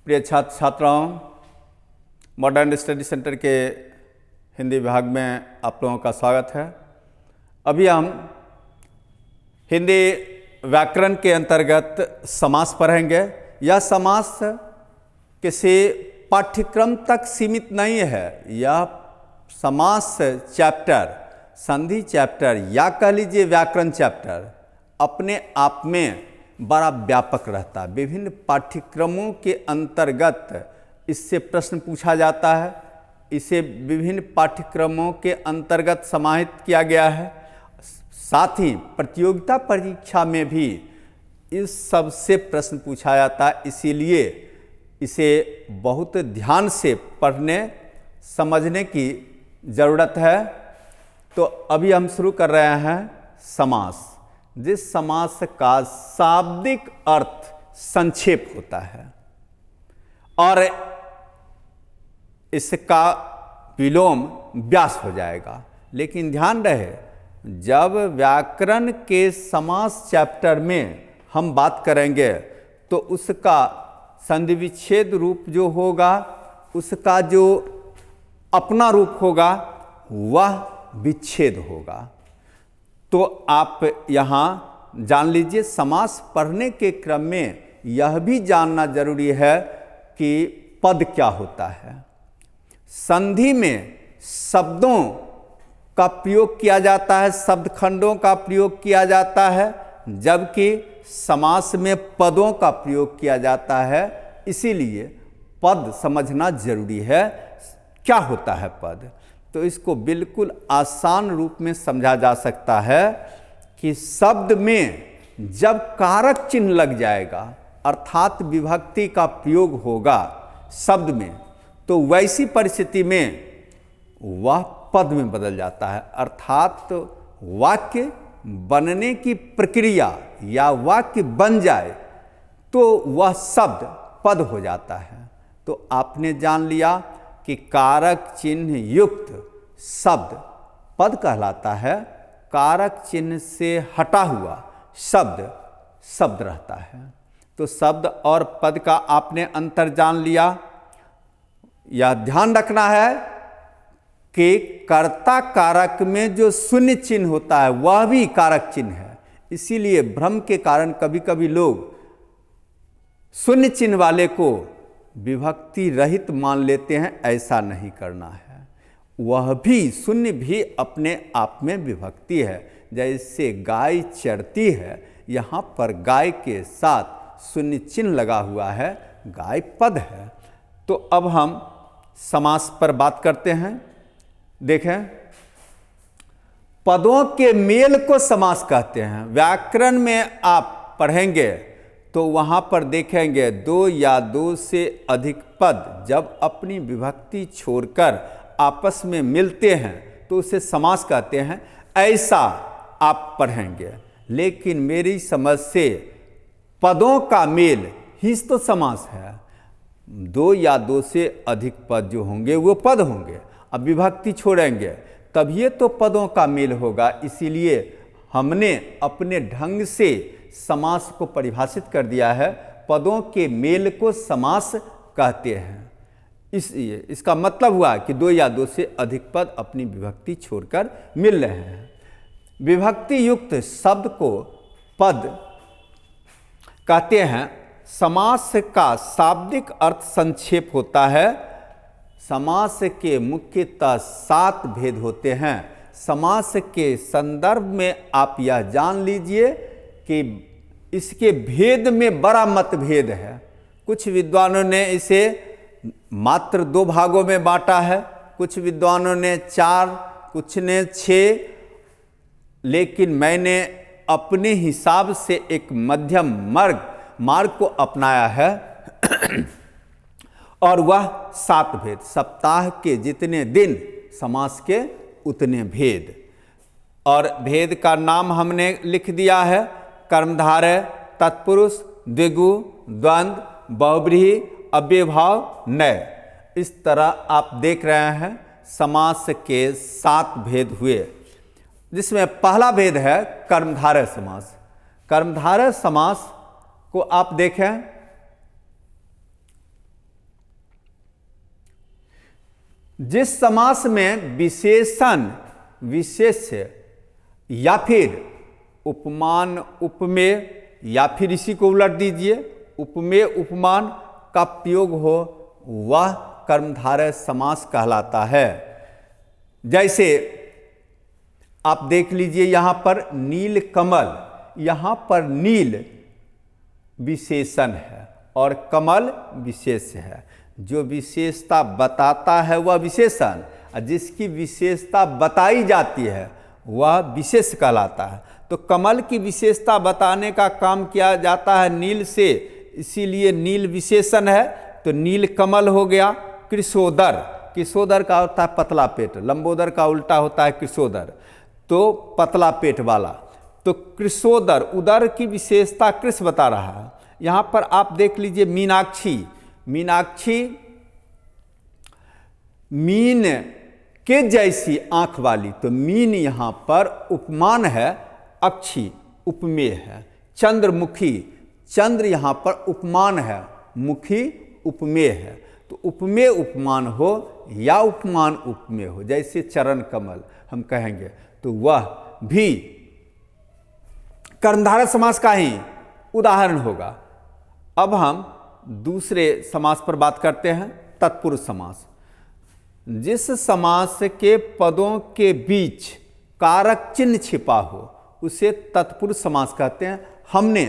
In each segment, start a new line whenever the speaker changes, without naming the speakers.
प्रिय छात्र छात्राओं, मॉडर्न स्टडी सेंटर के हिंदी विभाग में आप लोगों का स्वागत है। अभी हम हिंदी व्याकरण के अंतर्गत समास पढ़ेंगे। यह समास किसी पाठ्यक्रम तक सीमित नहीं है। यह समास चैप्टर, संधि चैप्टर या कह लीजिए व्याकरण चैप्टर अपने आप में बड़ा व्यापक रहता है। विभिन्न पाठ्यक्रमों के अंतर्गत इससे प्रश्न पूछा जाता है। इसे विभिन्न पाठ्यक्रमों के अंतर्गत समाहित किया गया है। साथ ही प्रतियोगिता परीक्षा में भी इस सब से प्रश्न पूछा जाता है। इसीलिए इसे बहुत ध्यान से पढ़ने समझने की ज़रूरत है। तो अभी हम शुरू कर रहे हैं समास, जिस समास का शाब्दिक अर्थ संक्षेप होता है और इसका विलोम व्यास हो जाएगा। लेकिन ध्यान रहे, जब व्याकरण के समास चैप्टर में हम बात करेंगे तो उसका संधि विच्छेद रूप जो होगा, उसका जो अपना रूप होगा वह विच्छेद होगा। तो आप यहाँ जान लीजिए, समास पढ़ने के क्रम में यह भी जानना जरूरी है कि पद क्या होता है। संधि में शब्दों का प्रयोग किया जाता है, शब्द खंडों का प्रयोग किया जाता है, जबकि समास में पदों का प्रयोग किया जाता है। इसीलिए पद समझना जरूरी है। क्या होता है पद? तो इसको बिल्कुल आसान रूप में समझा जा सकता है कि शब्द में जब कारक चिन्ह लग जाएगा, अर्थात विभक्ति का प्रयोग होगा शब्द में, तो वैसी परिस्थिति में वह पद में बदल जाता है। अर्थात वाक्य बनने की प्रक्रिया या वाक्य बन जाए तो वह शब्द पद हो जाता है। तो आपने जान लिया कि कारक चिन्ह युक्त शब्द पद कहलाता है। कारक चिन्ह से हटा हुआ शब्द शब्द रहता है। तो शब्द और पद का आपने अंतर जान लिया। यह ध्यान रखना है कि कर्ता कारक में जो शून्य चिन्ह होता है वह भी कारक चिन्ह है। इसीलिए भ्रम के कारण कभी कभी लोग शून्य चिन्ह वाले को विभक्ति रहित मान लेते हैं। ऐसा नहीं करना है। वह भी शून्य भी अपने आप में विभक्ति है। जैसे गाय चरती है, यहाँ पर गाय के साथ शून्य चिन्ह लगा हुआ है, गाय पद है। तो अब हम समास पर बात करते हैं। देखें, पदों के मेल को समास कहते हैं। व्याकरण में आप पढ़ेंगे तो वहाँ पर देखेंगे दो या दो से अधिक पद जब अपनी विभक्ति छोड़कर आपस में मिलते हैं तो उसे समास कहते हैं। ऐसा आप पढ़ेंगे। लेकिन मेरी समझ से पदों का मेल ही तो समास है। दो या दो से अधिक पद जो होंगे वो पद होंगे। अब विभक्ति छोड़ेंगे तभी तो पदों का मेल होगा। इसीलिए हमने अपने ढंग से समास को परिभाषित कर दिया है। पदों के मेल को समास कहते हैं। इसका मतलब हुआ कि दो या दो से अधिक पद अपनी विभक्ति छोड़कर मिल रहे हैं। विभक्ति युक्त शब्द को पद कहते हैं। समास का शाब्दिक अर्थ संक्षेप होता है। समास के मुख्यतः 7 भेद होते हैं। समास के संदर्भ में आप यह जान लीजिए कि इसके भेद में बड़ा मतभेद है। कुछ विद्वानों ने इसे मात्र 2 भागों में बांटा है, कुछ विद्वानों ने 4, कुछ ने 6, लेकिन मैंने अपने हिसाब से एक मध्यम मार्ग को अपनाया है और वह 7 भेद। सप्ताह के जितने दिन समास के उतने भेद। और भेद का नाम हमने लिख दिया है। कर्मधारय, तत्पुरुष, द्विगु, द्वंद्व, बहुव्रीहि, अव्ययभाव, नय। इस तरह आप देख रहे हैं समास के 7 भेद हुए, जिसमें पहला भेद है कर्मधारय समास। कर्मधारय समास को आप देखें जिस समास में विशेषण विशेष्य या फिर उपमान उपमेय या फिर इसी को उलट दीजिए उपमेय उपमान का प्रयोग हो वह कर्मधारय समास कहलाता है। जैसे आप देख लीजिए यहां पर नील कमल, यहां पर नील विशेषण है और कमल विशेष्य है। जो विशेषता बताता है वह विशेषण और जिसकी विशेषता बताई जाती है वह विशेष कहलाता है। तो कमल की विशेषता बताने का काम किया जाता है नील से, इसीलिए नील विशेषण है। तो नील कमल हो गया। कृशोदर, कृशोदर का होता है पतला पेट, लंबोदर का उल्टा होता है कृशोदर, तो पतला पेट वाला। तो कृशोदर, उदर की विशेषता कृष बता रहा है। यहां पर आप देख लीजिए मीनाक्षी, मीनाक्षी मीन के जैसी आंख वाली, तो मीन यहां पर उपमान है, अक्षी उपमेय है। चंद्रमुखी, चंद्र यहां पर उपमान है, मुखी उपमेय है। तो उपमेय उपमान हो या उपमान उपमेय हो, जैसे चरण कमल हम कहेंगे तो वह भी कर्मधारय समास का ही उदाहरण होगा। अब हम दूसरे समास पर बात करते हैं, तत्पुरुष समास। जिस समास के पदों के बीच कारक चिन्ह छिपा हो उसे तत्पुरुष समास कहते हैं। हमने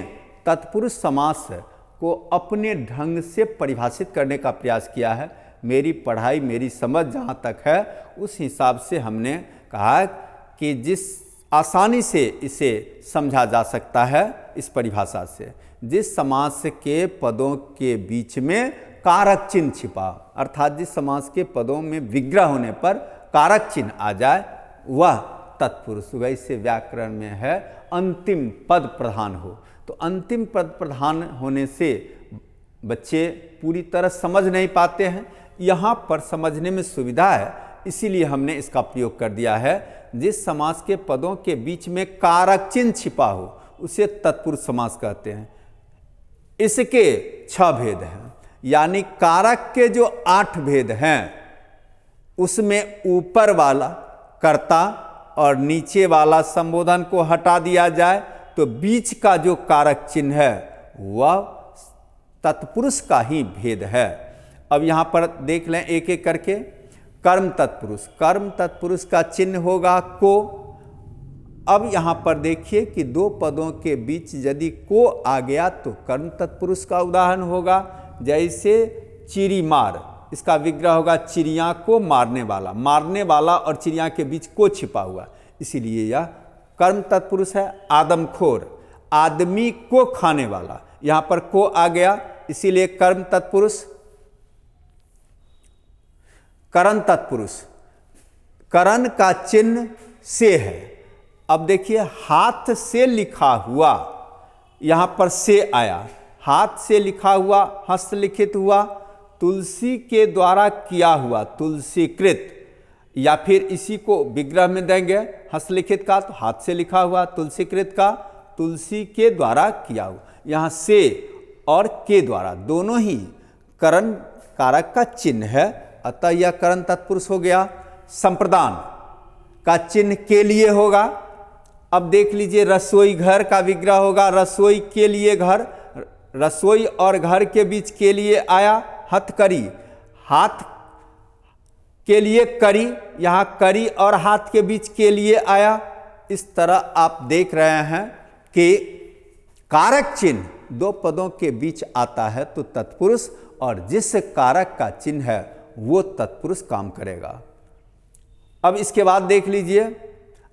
तत्पुरुष समास को अपने ढंग से परिभाषित करने का प्रयास किया है। मेरी पढ़ाई, मेरी समझ जहाँ तक है उस हिसाब से हमने कहा कि जिस आसानी से इसे समझा जा सकता है इस परिभाषा से, जिस समास के पदों के बीच में कारक चिन्ह छिपा, अर्थात जिस समास के पदों में विग्रह होने पर कारक चिन्ह आ जाए वह तत्पुरुष। वैसे व्याकरण में है अंतिम पद प्रधान हो, तो अंतिम पद प्रधान होने से बच्चे पूरी तरह समझ नहीं पाते हैं। यहाँ पर समझने में सुविधा है, इसीलिए हमने इसका प्रयोग कर दिया है। जिस समास के पदों के बीच में कारक चिन्ह छिपा हो उसे तत्पुरुष समास कहते हैं। इसके 6 भेद हैं, यानी कारक के जो 8 भेद हैं उसमें ऊपर वाला कर्ता और नीचे वाला संबोधन को हटा दिया जाए तो बीच का जो कारक चिन्ह है वह तत्पुरुष का ही भेद है। अब यहाँ पर देख लें एक एक करके। कर्म तत्पुरुष, कर्म तत्पुरुष का चिन्ह होगा को। अब यहाँ पर देखिए कि 2 पदों के बीच यदि को आ गया तो कर्म तत्पुरुष का उदाहरण होगा। जैसे चिड़ी मार, इसका विग्रह होगा चिड़िया को मारने वाला, मारने वाला और चिड़िया के बीच को छिपा हुआ, इसीलिए यह कर्म तत्पुरुष है। आदमखोर, आदमी को खाने वाला, यहां पर को आ गया इसीलिए कर्म तत्पुरुष। करण तत्पुरुष, करण का चिन्ह से है। अब देखिए हाथ से लिखा हुआ, यहां पर से आया, हाथ से लिखा हुआ हस्तलिखित हुआ, तुलसी के द्वारा किया हुआ तुलसीकृत, या फिर इसी को विग्रह में देंगे हस्तलिखित का तो हाथ से लिखा हुआ, तुलसीकृत का तुलसी के द्वारा किया हुआ। यहाँ से और के द्वारा दोनों ही करण कारक का चिन्ह है, अतः यह करण तत्पुरुष हो गया। संप्रदान का चिन्ह के लिए होगा। अब देख लीजिए रसोई घर का विग्रह होगा रसोई के लिए घर, रसोई और घर के बीच के लिए आया। हथकरी, हाथ के लिए करी, यहाँ करी और हाथ के बीच के लिए आया। इस तरह आप देख रहे हैं कि कारक चिन्ह 2 पदों के बीच आता है तो तत्पुरुष, और जिस कारक का चिन्ह है वो तत्पुरुष काम करेगा। अब इसके बाद देख लीजिए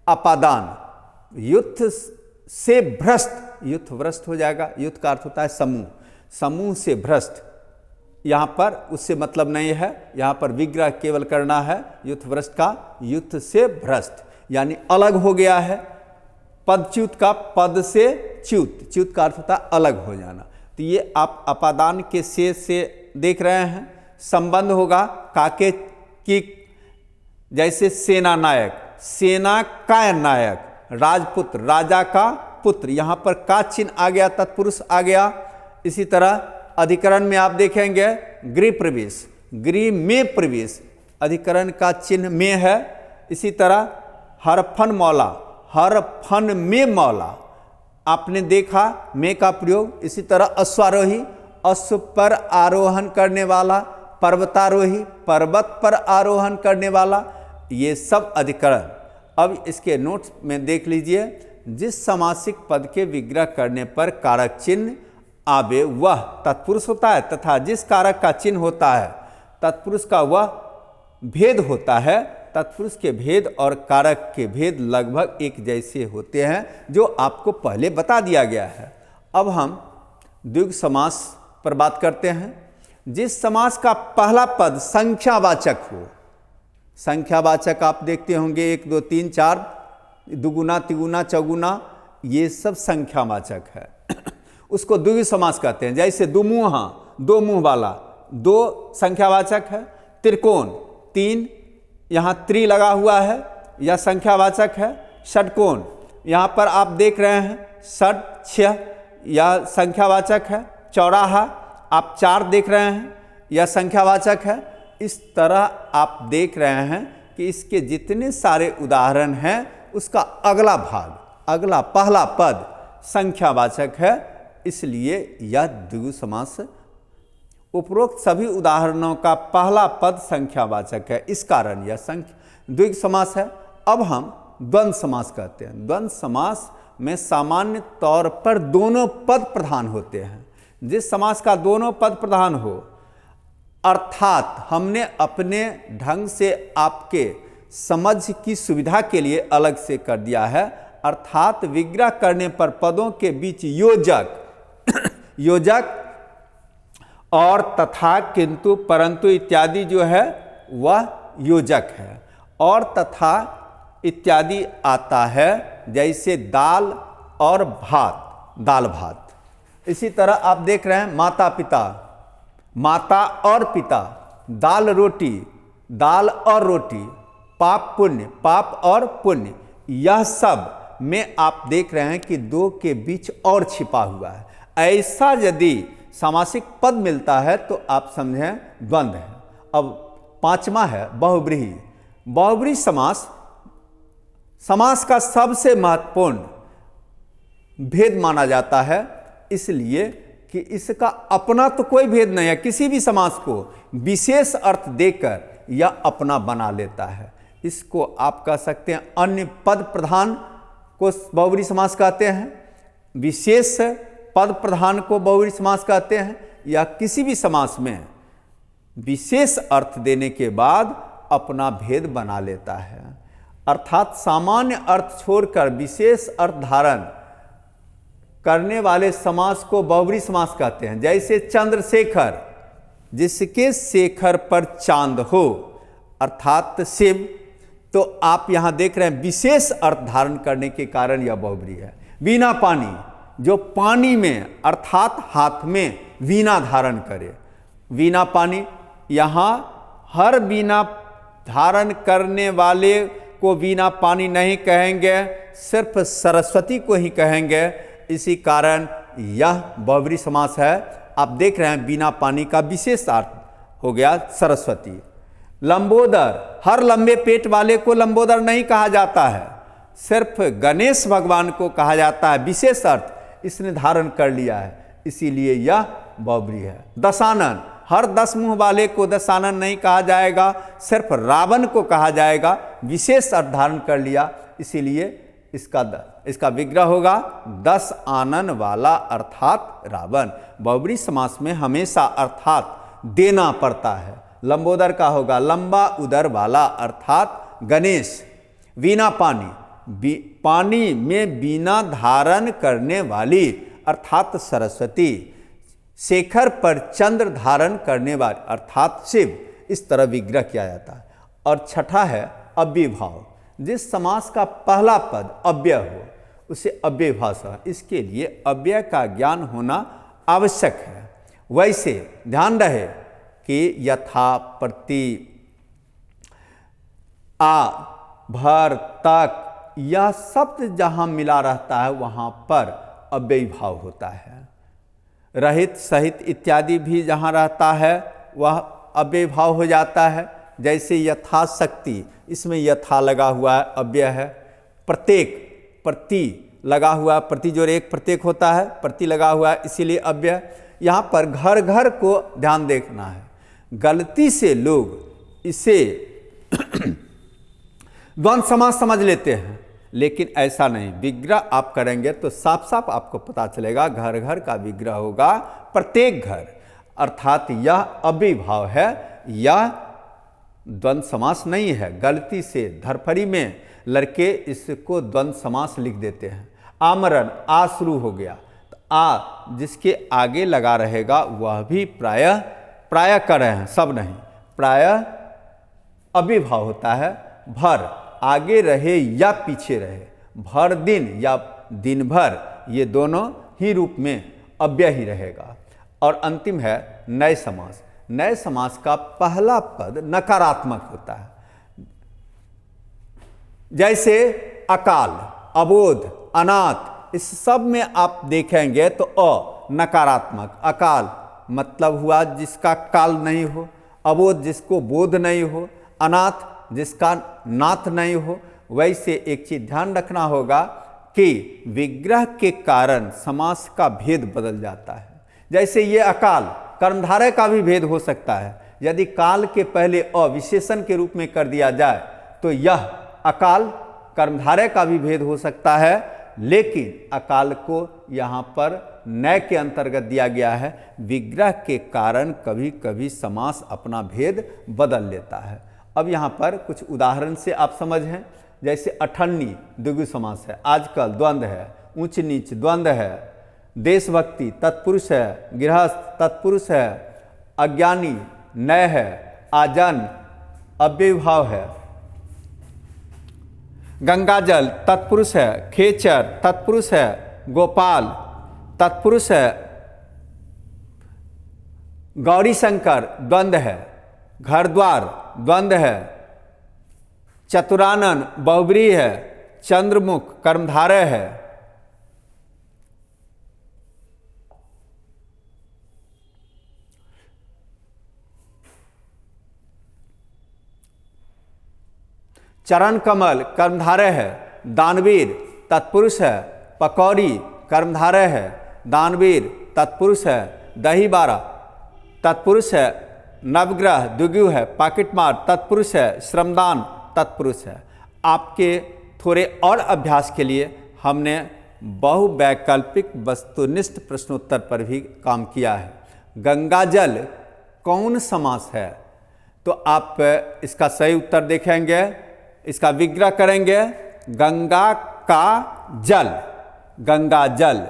अपादान, युद्ध से भ्रष्ट, युद्ध भ्रष्ट हो जाएगा। युद्ध का अर्थ होता है समूह, समूह से भ्रष्ट, यहाँ पर उससे मतलब नहीं है, यहाँ पर विग्रह केवल करना है युद्ध भ्रष्ट का, युद्ध से भ्रष्ट यानी अलग हो गया है। पदच्युत का पद से च्युत, च्युत का अर्थ होता है अलग हो जाना। तो ये आप अपादान के से देख रहे हैं। संबंध होगा काके की, जैसे सेना नायक, सेना का नायक, राजपुत्र, राजा का पुत्र, यहाँ पर का चिन्ह आ गया, तत्पुरुष आ गया। इसी तरह अधिकरण में आप देखेंगे गृह प्रवेश, गृह में प्रवेश, अधिकरण का चिन्ह में है। इसी तरह हरफन मौला, हरफन में मौला, आपने देखा में का प्रयोग। इसी तरह अश्वारोही, अश्व पर आरोहण करने वाला, पर्वतारोही, पर्वत पर आरोहण करने वाला, ये सब अधिकरण। अब इसके नोट्स में देख लीजिए, जिस समासिक पद के विग्रह करने पर कारक चिन्ह आवे वह तत्पुरुष होता है, तथा जिस कारक का चिन्ह होता है तत्पुरुष का वह भेद होता है। तत्पुरुष के भेद और कारक के भेद लगभग एक जैसे होते हैं, जो आपको पहले बता दिया गया है। अब हम द्विगु समास पर बात करते हैं। जिस समास का पहला पद संख्यावाचक हो, संख्यावाचक आप देखते होंगे 1 2 3 4, दुगुना तिगुना चौगुना, ये सब संख्यावाचक है, उसको द्विगु समास कहते हैं। जैसे दुमुहा, दो मुंह वाला, दो संख्यावाचक है। त्रिकोण, 3, यहाँ त्रि लगा हुआ है, यह संख्यावाचक है। षटकोण, यहाँ पर आप देख रहे हैं षट 6, यह संख्यावाचक है। चौराहा आप 4 देख रहे हैं, यह संख्यावाचक है। इस तरह आप देख रहे हैं कि इसके जितने सारे उदाहरण हैं उसका अगला भाग, अगला पहला पद संख्यावाचक है, इसलिए यह द्विगु समास। उपरोक्त सभी उदाहरणों का पहला पद संख्यावाचक है, इस कारण यह द्विगु समास है। अब हम द्वंद्व समास कहते हैं। द्वंद्व समास में सामान्य तौर पर दोनों पद प्रधान होते हैं। जिस समास का दोनों पद प्रधान हो, अर्थात हमने अपने ढंग से आपके समझ की सुविधा के लिए अलग से कर दिया है, अर्थात विग्रह करने पर पदों के बीच योजक योजक और तथा, किंतु, परंतु इत्यादि जो है वह योजक है, और तथा इत्यादि आता है, जैसे दाल और भात, दाल भात। इसी तरह आप देख रहे हैं माता पिता, माता और पिता, दाल रोटी, दाल और रोटी, पाप पुण्य, पाप और पुण्य, यह सब में आप देख रहे हैं कि दो के बीच और छिपा हुआ है। ऐसा यदि सामासिक पद मिलता है तो आप समझें द्वंद्व है। अब पांचवा है बहुव्रीहि। बहुव्रीहि समास समास का सबसे महत्वपूर्ण भेद माना जाता है, इसलिए कि इसका अपना तो कोई भेद नहीं है। किसी भी समास को विशेष अर्थ देकर यह अपना बना लेता है। इसको आप कह सकते हैं अन्य पद प्रधान को बहुव्रीहि समास कहते हैं, विशेष पद प्रधान को बहुव्रीहि समास कहते हैं, या किसी भी समास में विशेष अर्थ देने के बाद अपना भेद बना लेता है। अर्थात सामान्य अर्थ छोड़कर विशेष अर्थ धारण करने वाले समास को बहुव्रीहि समास कहते हैं। जैसे चंद्रशेखर, जिसके शेखर पर चांद हो, अर्थात शिव, तो आप यहां देख रहे हैं विशेष अर्थ धारण करने के कारण यह बहुव्रीहि है। वीणा पानी, जो पानी में अर्थात हाथ में वीणा धारण करे, वीणा पानी, यहां हर वीणा धारण करने वाले को वीणा पानी नहीं कहेंगे, सिर्फ सरस्वती को ही कहेंगे, इसी कारण यह बहुव्रीहि समास है। आप देख रहे हैं वीणा पानी का विशेष अर्थ हो गया सरस्वती। लंबोदर, हर लंबे पेट वाले को लंबोदर नहीं कहा जाता है, सिर्फ गणेश भगवान को कहा जाता है, विशेष अर्थ इसने धारण कर लिया है, इसीलिए यह बहुव्रीहि है। दशानन, हर 10 मुंह वाले को दशानन नहीं कहा जाएगा, सिर्फ रावण को कहा जाएगा, विशेष अर्थ धारण कर लिया, इसीलिए इसका विग्रह होगा 10 आनन वाला अर्थात रावण। बहुव्रीहि समास में हमेशा अर्थात देना पड़ता है। लंबोदर का होगा लंबा उदर वाला अर्थात गणेश। वीणा पानी, पानी में वीणा धारण करने वाली अर्थात सरस्वती। शेखर पर चंद्र धारण करने वाले अर्थात शिव। इस तरह विग्रह किया जाता है। और छठा है अव्ययभाव। जिस समास का पहला पद अव्यय हो उसे अव्ययभाव है। इसके लिए अव्यय का ज्ञान होना आवश्यक है। वैसे ध्यान रहे कि यथा, प्रति, आ, भर, तक, यह शब्द जहां मिला रहता है वहां पर अव्ययभाव होता है। रहित, सहित इत्यादि भी जहां रहता है वह अव्ययभाव हो जाता है। जैसे यथाशक्ति, इसमें यथा लगा हुआ है, अव्यय है। प्रत्येक, प्रति लगा हुआ, प्रति जोड़ एक प्रत्येक होता है, प्रति लगा हुआ है, इसीलिए अव्यय। यहाँ पर घर घर को ध्यान देखना है। गलती से लोग इसे द्वंद्व समास समझ लेते हैं, लेकिन ऐसा नहीं। विग्रह आप करेंगे तो साफ साफ आपको पता चलेगा घर घर का विग्रह होगा, प्रत्येक घर, अर्थात यह अव्ययीभाव है, यह द्वंद्व समास नहीं है। गलती से धरफड़ी में लड़के इसको द्वंद्व समास लिख देते हैं। आमरण, आ शुरू हो गया तो आ जिसके आगे लगा रहेगा वह भी प्रायः, प्रायः कर रहे हैं, सब नहीं, प्रायः अव्ययीभाव होता है। भर आगे रहे या पीछे रहे, भर दिन या दिन भर, ये दोनों ही रूप में अव्यय ही रहेगा। और अंतिम है नए समास। नए समास का पहला पद नकारात्मक होता है, जैसे अकाल, अबोध, अनाथ, इस सब में आप देखेंगे तो अ नकारात्मक। अकाल मतलब हुआ जिसका काल नहीं हो, अबोध जिसको बोध नहीं हो, अनाथ जिसका नाथ नहीं हो। वैसे एक चीज ध्यान रखना होगा कि विग्रह के कारण समास का भेद बदल जाता है। जैसे ये अकाल, कर्मधारय का भी भेद हो सकता है। यदि काल के पहले अ विशेषण के रूप में कर दिया जाए तो यह अकाल, कर्मधारय का भी भेद हो सकता है, लेकिन अकाल को यहाँ पर नए के अंतर्गत दिया गया है। विग्रह के कारण कभी कभी समास अपना भेद बदल लेता है। अब यहाँ पर कुछ उदाहरण से आप समझें, जैसे अठन्नी द्विगु समास है, आजकल द्वंद्व है, ऊंच नीच द्वंद्व है, देशभक्ति तत्पुरुष है, गृहस्थ तत्पुरुष है, अज्ञानी नय है, आजन अव्ययीभाव है, गंगाजल तत्पुरुष है, खेचर तत्पुरुष है, गोपाल तत्पुरुष है, गौरी शंकर द्वंद्व है, घर द्वार द्वंद्व है, चतुरानन बहुब्रीहि है, चंद्रमुख कर्मधारय है। चरण कमल कर्मधारय है, दानवीर तत्पुरुष है, पकौड़ी कर्मधारय है, दानवीर तत्पुरुष है, दही बारा तत्पुरुष है, नवग्रह द्विगु है, पाकिटमार तत्पुरुष है, श्रमदान तत्पुरुष है। आपके थोड़े और अभ्यास के लिए हमने बहुवैकल्पिक वस्तुनिष्ठ प्रश्नोत्तर पर भी काम किया है। गंगाजल कौन समास है? तो आप इसका सही उत्तर देखेंगे, इसका विग्रह करेंगे, गंगा का जल, गंगा जल,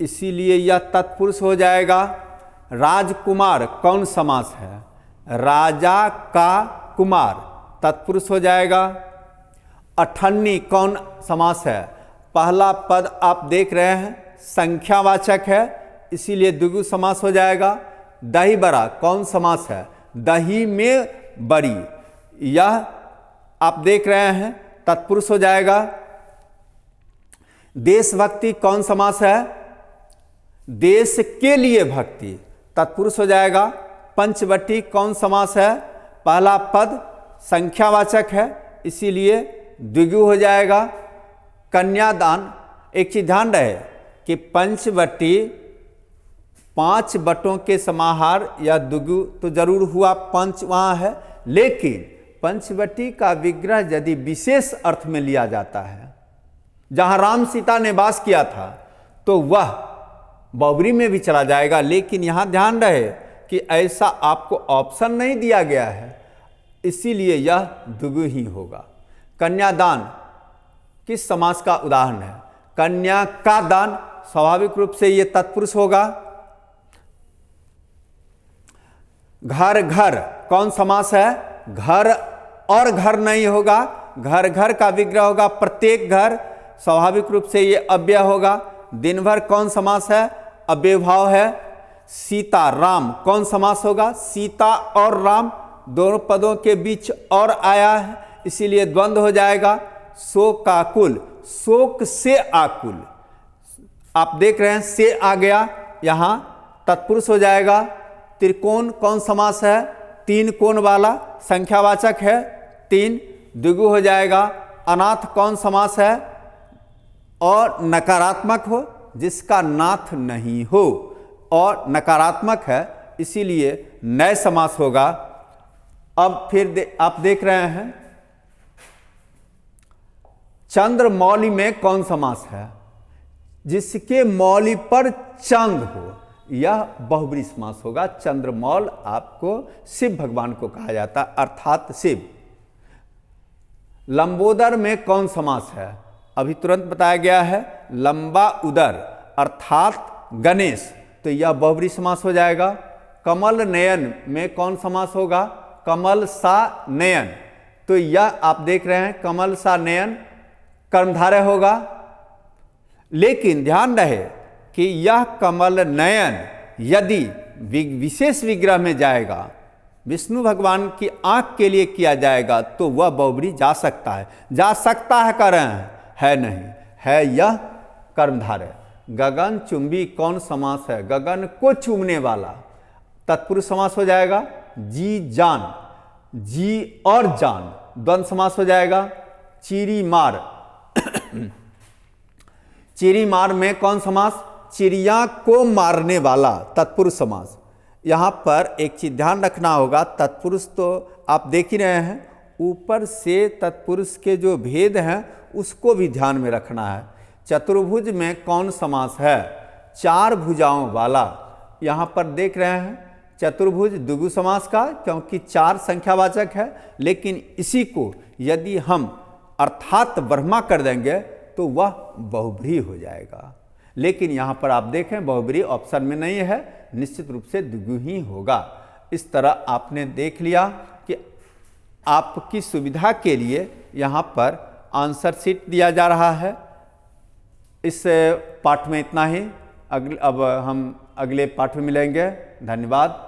इसीलिए यह तत्पुरुष हो जाएगा। राजकुमार कौन समास है? राजा का कुमार तत्पुरुष हो जाएगा। अठन्नी कौन समास है? पहला पद आप देख रहे हैं संख्यावाचक है, इसीलिए द्विगु समास हो जाएगा। दही बड़ा कौन समास है? दही में बड़ी, यह आप देख रहे हैं तत्पुरुष हो जाएगा। देशभक्ति कौन समास है? देश के लिए भक्ति तत्पुरुष हो जाएगा। पंचवटी कौन समास है? पहला पद संख्यावाचक है, इसीलिए द्विगु हो जाएगा। कन्यादान, एक चीज ध्यान रहे कि पंचवटी 5 बटों के समाहार या द्विगु तो जरूर हुआ, पंच वहाँ है, लेकिन पंचवटी का विग्रह यदि विशेष अर्थ में लिया जाता है, जहाँ राम सीता ने वास किया था, तो वह बहुब्री में भी चला जाएगा। लेकिन यहाँ ध्यान रहे कि ऐसा आपको ऑप्शन नहीं दिया गया है, इसीलिए यह द्विगु ही होगा। कन्यादान किस समास का उदाहरण है? कन्या का दान, स्वाभाविक रूप से यह तत्पुरुष होगा। घर घर कौन समास है? घर और घर नहीं होगा, घर घर का विग्रह होगा प्रत्येक घर, स्वाभाविक रूप से ये अव्यय होगा। दिन भर कौन समास है? अव्ययभाव है। सीता राम कौन समास होगा? सीता और राम दोनों पदों के बीच और आया है, इसीलिए द्वंद्व हो जाएगा। शोक आकुल, शोक से आकुल, आप देख रहे हैं से आ गया, यहाँ तत्पुरुष हो जाएगा। त्रिकोण कौन समास है? तीन कोण वाला संख्यावाचक है, तीन द्विगु हो जाएगा। अनाथ कौन समास है? और नकारात्मक हो, जिसका नाथ नहीं हो और नकारात्मक है, इसीलिए नए समास होगा। अब फिर आप देख रहे हैं चंद्रमौली में कौन समास है? जिसके मौली पर चंद्र हो, यह बहुब्रीहि समास होगा। चंद्रमौल आपको शिव भगवान को कहा जाता है, अर्थात शिव। लंबोदर में कौन समास है? अभी तुरंत बताया गया है, लंबा उदर अर्थात गणेश, तो यह बहुब्रीहि समास हो जाएगा। कमल नयन में कौन समास होगा? कमल सा नयन, तो यह आप देख रहे हैं कमल सा नयन कर्मधारय होगा। लेकिन ध्यान रहे कि यह कमल नयन यदि विशेष विग्रह में जाएगा, विष्णु भगवान की आंख के लिए किया जाएगा, तो वह बहुब्रीहि जा सकता है। जा सकता है कर रहे हैं, है नहीं, है यह कर्मधारय। गगन चुंबी कौन समास है? गगन को चूमने वाला, तत्पुरुष समास हो जाएगा। जी जान, जी और जान द्वंद्व समास हो जाएगा। चिरी मार, चिरी मार में कौन समास? चिड़िया को मारने वाला, तत्पुरुष समास। यहाँ पर एक चीज ध्यान रखना होगा, तत्पुरुष तो आप देख ही रहे हैं, ऊपर से तत्पुरुष के जो भेद हैं उसको भी ध्यान में रखना है। चतुर्भुज में कौन समास है? चार भुजाओं वाला। यहाँ पर देख रहे हैं चतुर्भुज द्विगु समास का, क्योंकि चार संख्यावाचक है। लेकिन इसी को यदि हम अर्थात ब्रह्मा कर देंगे तो वह बहुब्रीहि हो जाएगा। लेकिन यहाँ पर आप देखें बहुब्रीहि ऑप्शन में नहीं है, निश्चित रूप से द्विगु ही होगा। इस तरह आपने देख लिया कि आपकी सुविधा के लिए यहाँ पर आंसर शीट दिया जा रहा है। इस पाठ में इतना ही, अब हम अगले पाठ में मिलेंगे। धन्यवाद।